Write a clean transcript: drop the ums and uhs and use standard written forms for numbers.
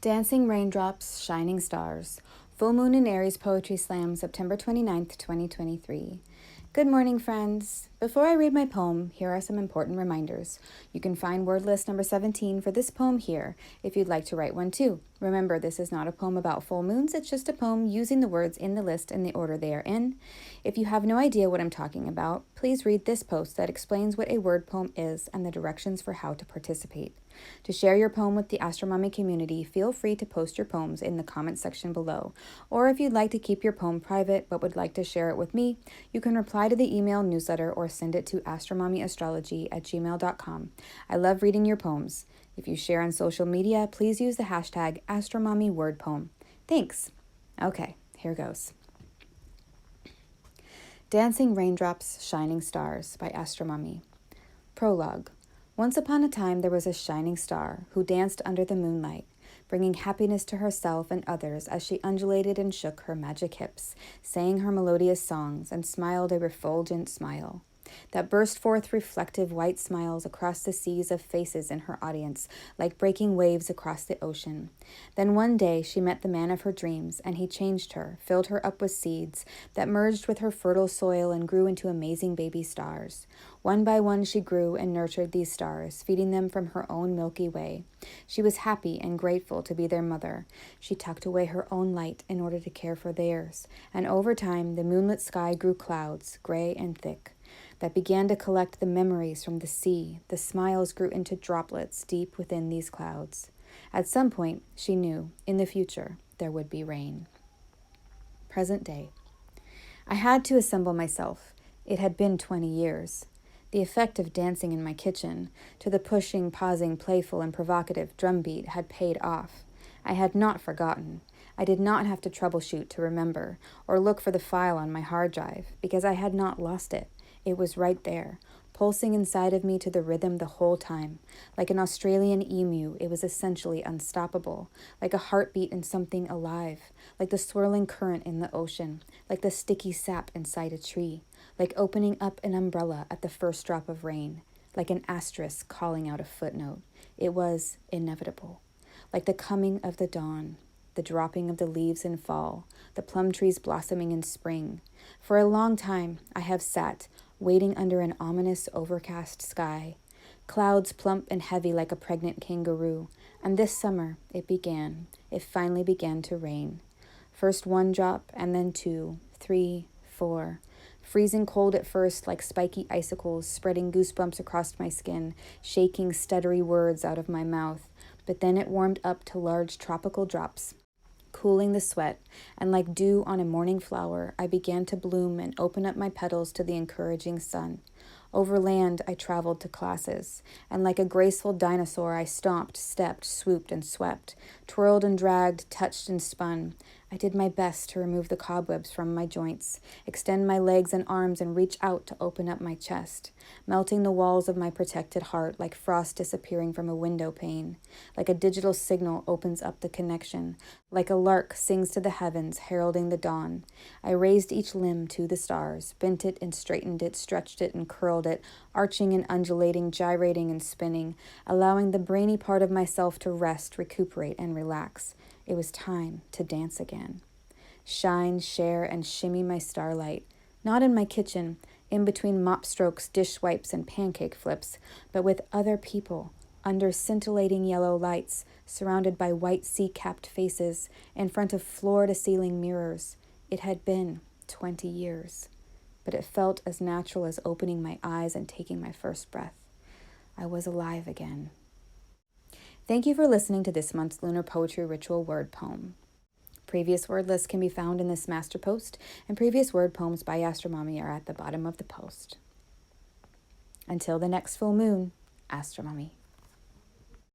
Dancing Raindrops, Shining Stars. Full Moon in Aries Poetry Slam, September 29th, 2023. Good morning, friends. Before I read my poem, here are some important reminders. You can find word list number 17 for this poem here if you'd like to write one too. Remember, this is not a poem about full moons, it's just a poem using the words in the list in the order they are in. If you have no idea what I'm talking about, please read this post that explains what a word poem is and the directions for how to participate. To share your poem with the AstroMommy community, feel free to post your poems in the comments section below. Or if you'd like to keep your poem private but would like to share it with me, you can reply to the email newsletter or send it to astromommyastrology@gmail.com. I love reading your poems. If you share on social media, please use the hashtag AstroMommyWordPoem. Thanks. Okay, here goes. Dancing Raindrops, Shining Stars by AstroMommy. Prologue. Once upon a time there was a shining star who danced under the moonlight, bringing happiness to herself and others as she undulated and shook her magic hips, sang her melodious songs, and smiled a refulgent smile that burst forth reflective white smiles across the seas of faces in her audience, like breaking waves across the ocean. Then one day she met the man of her dreams, and he changed her, filled her up with seeds that merged with her fertile soil and grew into amazing baby stars. One by one she grew and nurtured these stars, feeding them from her own Milky Way. She was happy and grateful to be their mother. She tucked away her own light in order to care for theirs, and over time the moonlit sky grew clouds, gray and thick, that began to collect the memories from the sea. The smiles grew into droplets deep within these clouds. At some point, she knew, in the future, there would be rain. Present day. I had to assemble myself. It had been 20 years. The effect of dancing in my kitchen, to the pushing, pausing, playful, and provocative drumbeat had paid off. I had not forgotten. I did not have to troubleshoot to remember, or look for the file on my hard drive, because I had not lost it. It was right there, pulsing inside of me to the rhythm the whole time. Like an Australian emu, it was essentially unstoppable, like a heartbeat in something alive, like the swirling current in the ocean, like the sticky sap inside a tree, like opening up an umbrella at the first drop of rain, like an asterisk calling out a footnote. It was inevitable, like the coming of the dawn, the dropping of the leaves in fall, the plum trees blossoming in spring. For a long time, I have sat, waiting under an ominous, overcast sky, clouds plump and heavy like a pregnant kangaroo, and this summer it began. It finally began to rain. First one drop, and then 2, 3, 4. Freezing cold at first, like spiky icicles, spreading goosebumps across my skin, shaking stuttery words out of my mouth. But then it warmed up to large tropical drops, cooling the sweat, and like dew on a morning flower, I began to bloom and open up my petals to the encouraging sun. Over land, I traveled to classes, and like a graceful dinosaur, I stomped, stepped, swooped, and swept, twirled and dragged, touched and spun. I did my best to remove the cobwebs from my joints, extend my legs and arms, and reach out to open up my chest, melting the walls of my protected heart like frost disappearing from a window pane, like a digital signal opens up the connection, like a lark sings to the heavens, heralding the dawn. I raised each limb to the stars, bent it and straightened it, stretched it and curled it, arching and undulating, gyrating and spinning, allowing the brainy part of myself to rest, recuperate, and relax. It was time to dance again. Shine, share, and shimmy my starlight, not in my kitchen, in between mop strokes, dish wipes, and pancake flips, but with other people, under scintillating yellow lights, surrounded by white sea-capped faces, in front of floor-to-ceiling mirrors. It had been 20 years, but it felt as natural as opening my eyes and taking my first breath. I was alive again. Thank you for listening to this month's Lunar Poetry Ritual word poem. Previous word lists can be found in this master post, and previous word poems by AstroMommy are at the bottom of the post. Until the next full moon, AstroMommy.